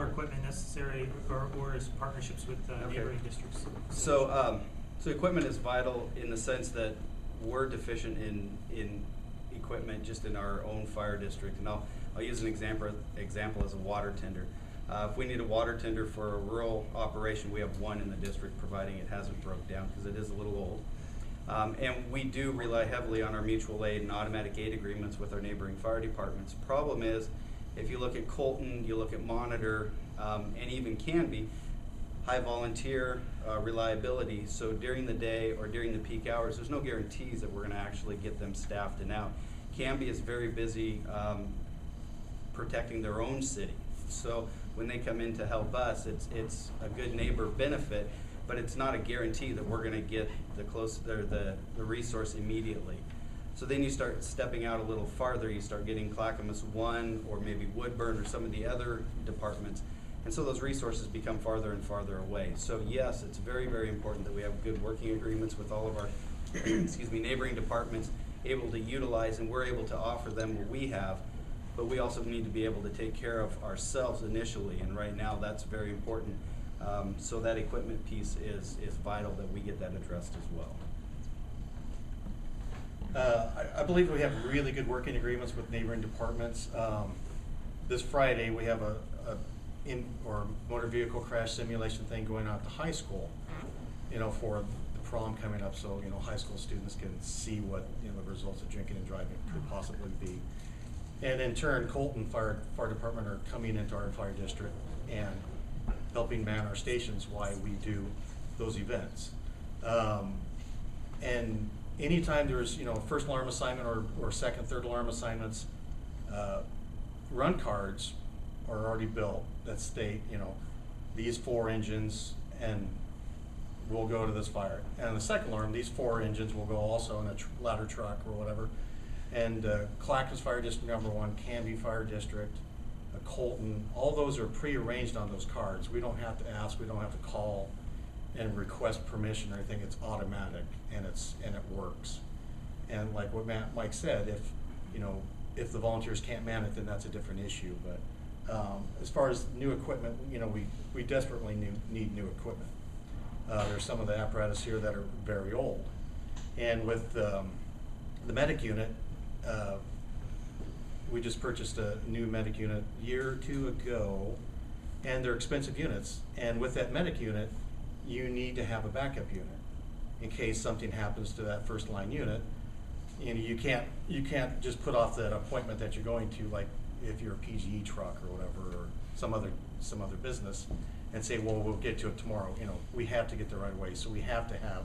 more equipment necessary, or is partnerships with neighboring districts? So equipment is vital in the sense that we're deficient in equipment just in our own fire district. And I'll use an example as a water tender. If we need a water tender for a rural operation, we have one in the district, providing it hasn't broke down, because it is a little old. And we do rely heavily on our mutual aid and automatic aid agreements with our neighboring fire departments. Problem is, if you look at Colton, you look at Monitor, and even Canby, high volunteer reliability. So during the day or during the peak hours, there's no guarantees that we're going to actually get them staffed and out. Canby is very busy protecting their own city. So when they come in to help us, it's a good neighbor benefit, but it's not a guarantee that we're going to get the resource immediately. So then you start stepping out a little farther. You start getting Clackamas 1 or maybe Woodburn or some of the other departments. And so those resources become farther and farther away. So yes, it's very, very important that we have good working agreements with all of our neighboring departments, able to utilize, and we're able to offer them what we have, but we also need to be able to take care of ourselves initially, and right now that's very important. So that equipment piece is vital that we get that addressed as well. I believe we have really good working agreements with neighboring departments. This Friday we have a motor vehicle crash simulation thing going on at the high school, for the prom coming up, so high school students can see what the results of drinking and driving could possibly be. And in turn, Colton Fire Department are coming into our fire district and helping man our stations while we do those events. And anytime there's first alarm assignment or second, third alarm assignments, run cards are already built that state these 4 engines and will go to this fire. And on the second alarm, these 4 engines will go also in a ladder truck or whatever. And Clackamas Fire District #1, Canby Fire District, Colton, all those are pre-arranged on those cards. We don't have to ask, we don't have to call and request permission or anything. It's automatic, and it works. And like what Mike said, if the volunteers can't man it, then that's a different issue. But as far as new equipment, we desperately need new equipment. There's some of the apparatus here that are very old, and with the medic unit, we just purchased a new medic unit a year or 2 ago, and they're expensive units. And with that medic unit, you need to have a backup unit in case something happens to that first line unit. You can't just put off that appointment that you're going to, like if you're a PGE truck or whatever, or some other business, and say, well, we'll get to it tomorrow. We have to get there right away. So we have to have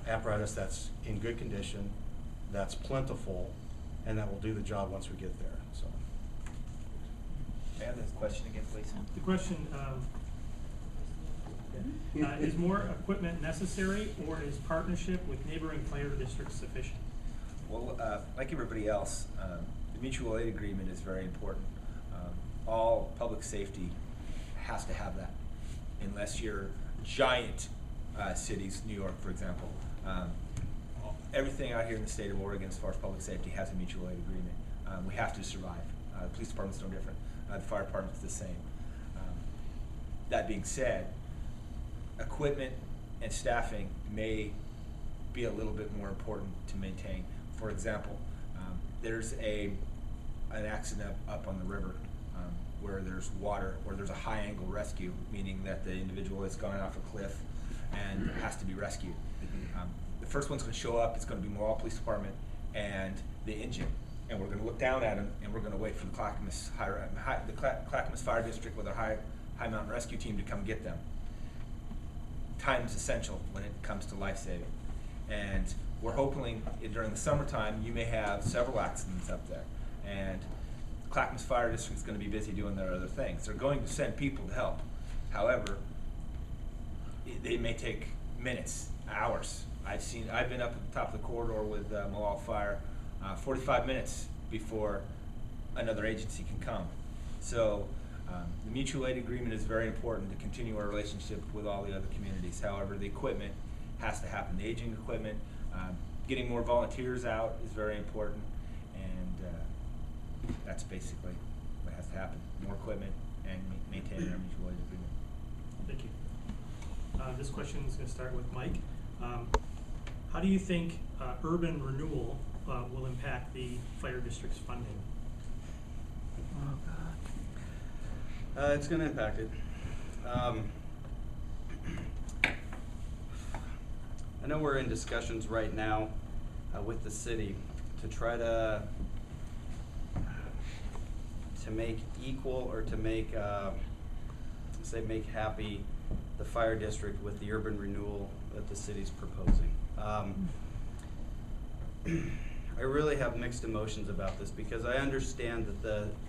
apparatus that's in good condition, that's plentiful, and that will do the job once we get there. So. May I have this question again, please? The question is more equipment necessary, or is partnership with neighboring fire districts sufficient? Well, like everybody else, the mutual aid agreement is very important. All public safety has to have that, unless you're giant cities, New York, for example. Everything out here in the state of Oregon, as far as public safety, has a mutual aid agreement. We have to survive. The police department's no different. The fire department's the same. That being said, equipment and staffing may be a little bit more important to maintain. For example, there's an accident up on the river where there's water, or there's a high angle rescue, meaning that the individual has gone off a cliff and has to be rescued. The first one's going to show up. It's going to be Molalla Police Department and the engine, and we're going to look down at him, and we're going to wait for the Clackamas Fire District with our high mountain rescue team to come get them. Time is essential when it comes to life saving, and we're hoping during the summertime you may have several accidents up there, and Clackamas Fire District is going to be busy doing their other things. They're going to send people to help. However, they may take minutes, hours. I've been up at the top of the corridor with Molalla Fire 45 minutes before another agency can come. So the mutual aid agreement is very important to continue our relationship with all the other communities. However, the equipment has to happen. The aging equipment, getting more volunteers out is very important, and that's basically what has to happen. More equipment and maintaining This question is going to start with Mike. How do you think urban renewal will impact the fire district's funding? Oh, God. It's gonna impact it. I know we're in discussions right now with the city to try to make equal or to make, make happy the fire district with the urban renewal that the city's proposing. I really have mixed emotions about this because I understand that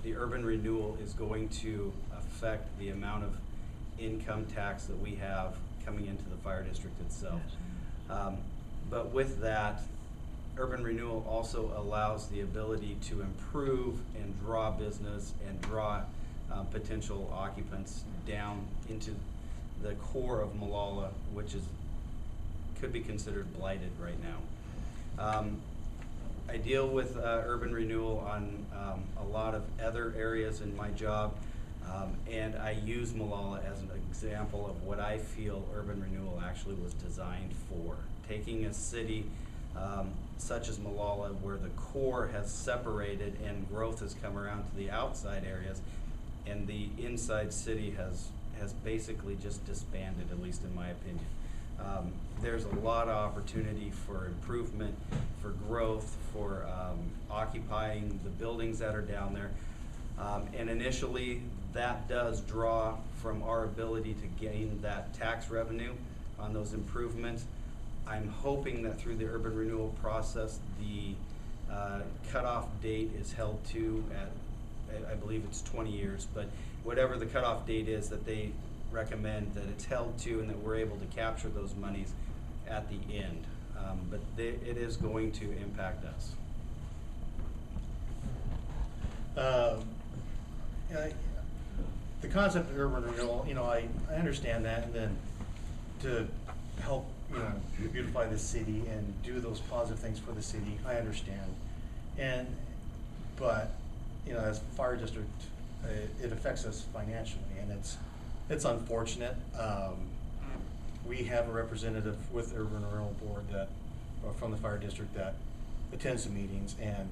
the urban renewal is going to affect the amount of income tax that we have coming into the fire district itself. But with that, urban renewal also allows the ability to improve and draw business and draw potential occupants down into the core of Molalla, which could be considered blighted right now. I deal with urban renewal on a lot of other areas in my job, and I use Molalla as an example of what I feel urban renewal actually was designed for. Taking a city such as Molalla, where the core has separated and growth has come around to the outside areas, and the inside city has basically just disbanded, at least in my opinion. There's a lot of opportunity for improvement, for growth, for occupying the buildings that are down there. And initially, that does draw from our ability to gain that tax revenue on those improvements. I'm hoping that through the urban renewal process, the cutoff date is held to at, I believe it's 20 years, but whatever the cutoff date is that they recommend, that it's held to and that we're able to capture those monies at the end. But it is going to impact us. The concept of urban renewal, I understand that, and then to help, beautify the city and do those positive things for the city, I understand. But as fire district, it affects us financially, and it's unfortunate. We have a representative with the Urban Renewal Board from the fire district that attends the meetings and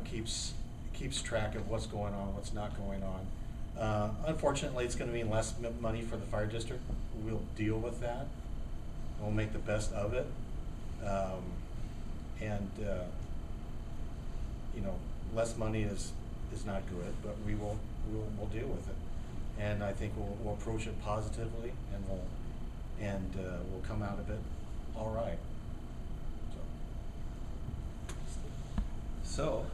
keeps track of what's going on, what's not going on. Unfortunately, it's going to mean less money for the fire district. We'll deal with that. We'll make the best of it, less money is not good, but we'll deal with it, and I think we'll approach it positively, and we'll come out of it all right. So,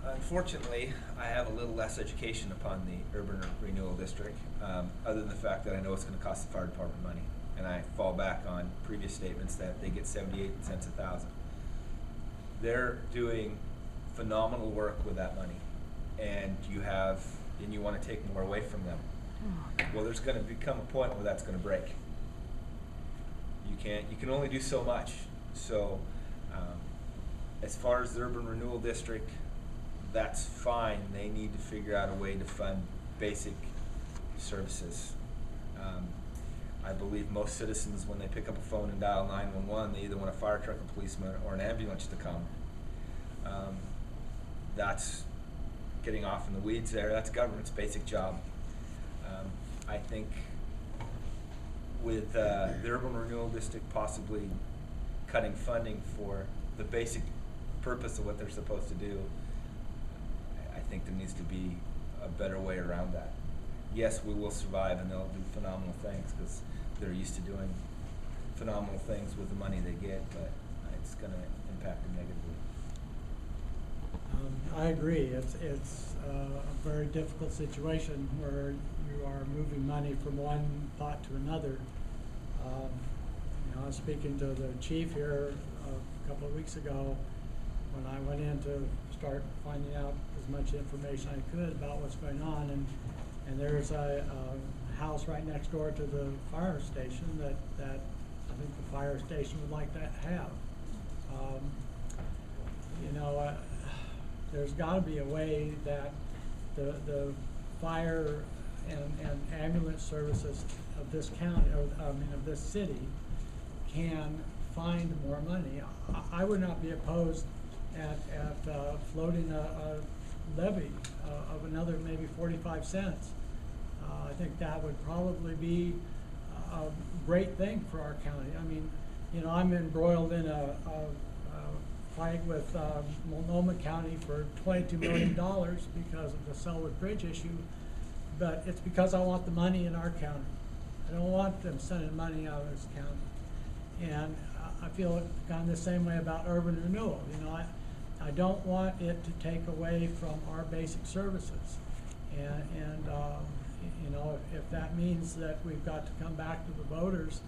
unfortunately, I have a little less education upon the urban renewal district, other than the fact that I know it's going to cost the fire department money. And I fall back on previous statements that they get 78 cents a thousand. They're doing phenomenal work with that money, and you want to take more away from them. Well, there's going to become a point where that's going to break. You can only do so much. So, as far as the urban renewal district, that's fine. They need to figure out a way to fund basic services. I believe most citizens, when they pick up a phone and dial 911, they either want a fire truck, a policeman, or an ambulance to come. That's getting off in the weeds there. That's government's basic job. I think with the urban renewal district possibly cutting funding for the basic purpose of what they're supposed to do, I think there needs to be a better way around that. Yes, we will survive, and they'll do phenomenal things because they're used to doing phenomenal things with the money they get, but it's going to impact them negatively. I agree. It's a very difficult situation where you are moving money from one pot to another. I was speaking to the chief here a couple of weeks ago when I went in to start finding out as much information I could about what's going on, and there's a house right next door to the fire station that I think the fire station would like to have. There's got to be a way that the fire and ambulance services of this county, of this city, can find more money. I would not be opposed at floating a levy of another maybe 45 cents. I think that would probably be a great thing for our county. I mean, you know, I'm embroiled in a fight with Multnomah County for $22 million because of the Selwood Bridge issue, but it's because I want the money in our county. I don't want them sending money out of this county. And I feel kind of the same way about urban renewal. You know, I don't want it to take away from our basic services. And you know, if that means that we've got to come back to the voters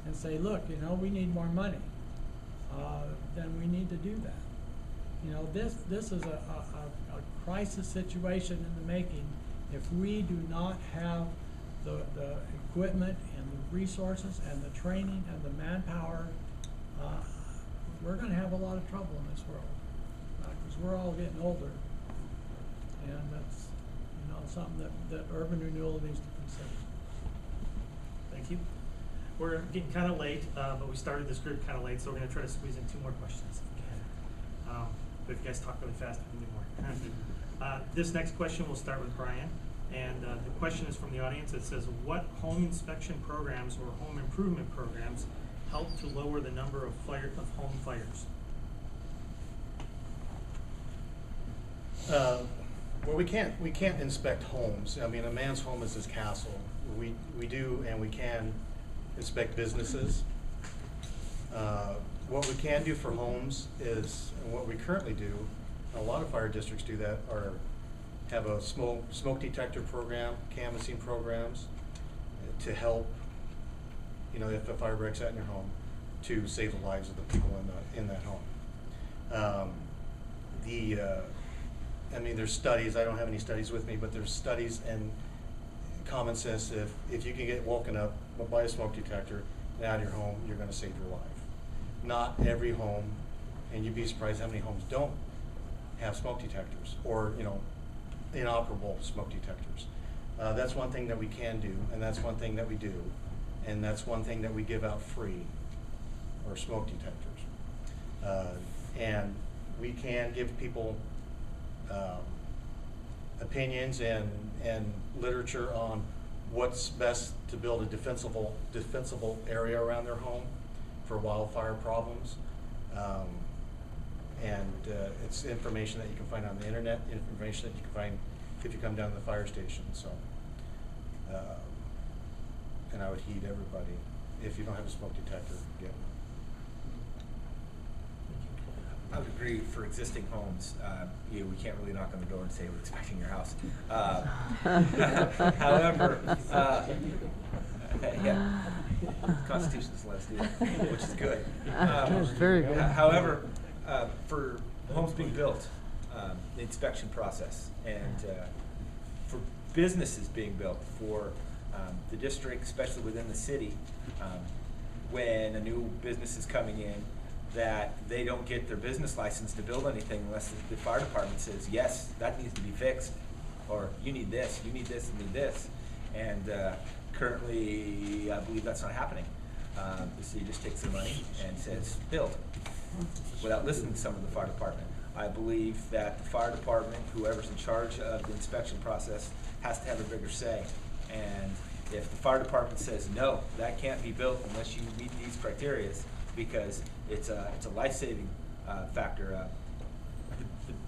and say, look, you know, we need more money, then we need to do that. You know, this is a crisis situation in the making. If we do not have the equipment and the resources and the training and the manpower, we're going to have a lot of trouble in this world, because we're all getting older, and that's, you know, something that urban renewal needs to consider. Thank you. We're getting kind of late, but we started this group kind of late, so we're going to try to squeeze in 2 more questions if we can. But if you guys talk really fast, we can do more. This next question will start with Brian, and the question is from the audience. It says, what home inspection programs or home improvement programs help to lower the number of home fires? Well, we can't inspect homes. I mean, a man's home is his castle. We do and we can inspect businesses. What we can do for homes is, and what we currently do, a lot of fire districts do that, are have a smoke detector program, canvassing programs to help, you know, if a fire breaks out in your home, to save the lives of the people in that home. I mean, there's studies, I don't have any studies with me, but there's studies and common sense, if you can get woken up by a smoke detector and out of your home, you're gonna save your life. Not every home, and you'd be surprised how many homes don't have smoke detectors, or, you know, inoperable smoke detectors. That's one thing that we can do, and that's one thing that we do, and that's one thing that we give out free, or smoke detectors. And we can give people opinions and literature on what's best to build a defensible area around their home for wildfire problems. It's information that you can find on the internet, information that you can find if you come down to the fire station. So, and I would heed everybody, if you don't have a smoke detector, get one. I would agree for existing homes. We can't really knock on the door and say we're inspecting your house. However, yeah, the Constitution's let us do that, which is good. That's very good. However, for homes being built, the inspection process, and for businesses being built, for the district, especially within the city, when a new business is coming in, that they don't get their business license to build anything unless the fire department says, yes, that needs to be fixed, or you need this, and need this. And currently, I believe that's not happening. The city just takes the money and says, build, without listening to some of the fire department. I believe that the fire department, whoever's in charge of the inspection process, has to have a bigger say. And if the fire department says, no, that can't be built unless you meet these criteria, because it's a life-saving factor.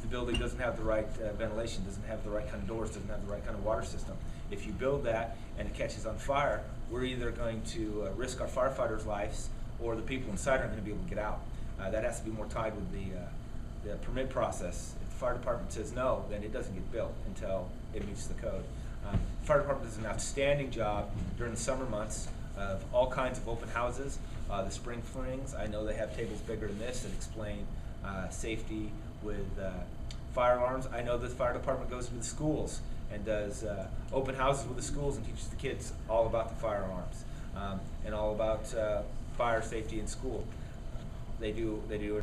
The building doesn't have the right ventilation, doesn't have the right kind of doors, doesn't have the right kind of water system. If you build that and it catches on fire, we're either going to risk our firefighters' lives, or the people inside aren't going to be able to get out. That has to be more tied with the permit process. If the fire department says no, then it doesn't get built until it meets the code. The fire department does an outstanding job during the summer months of all kinds of open houses. The spring flings, I know they have tables bigger than this that explain safety with fire alarms. I know the fire department goes into the schools and does open houses with the schools and teaches the kids all about the fire alarms and all about fire safety in school. They do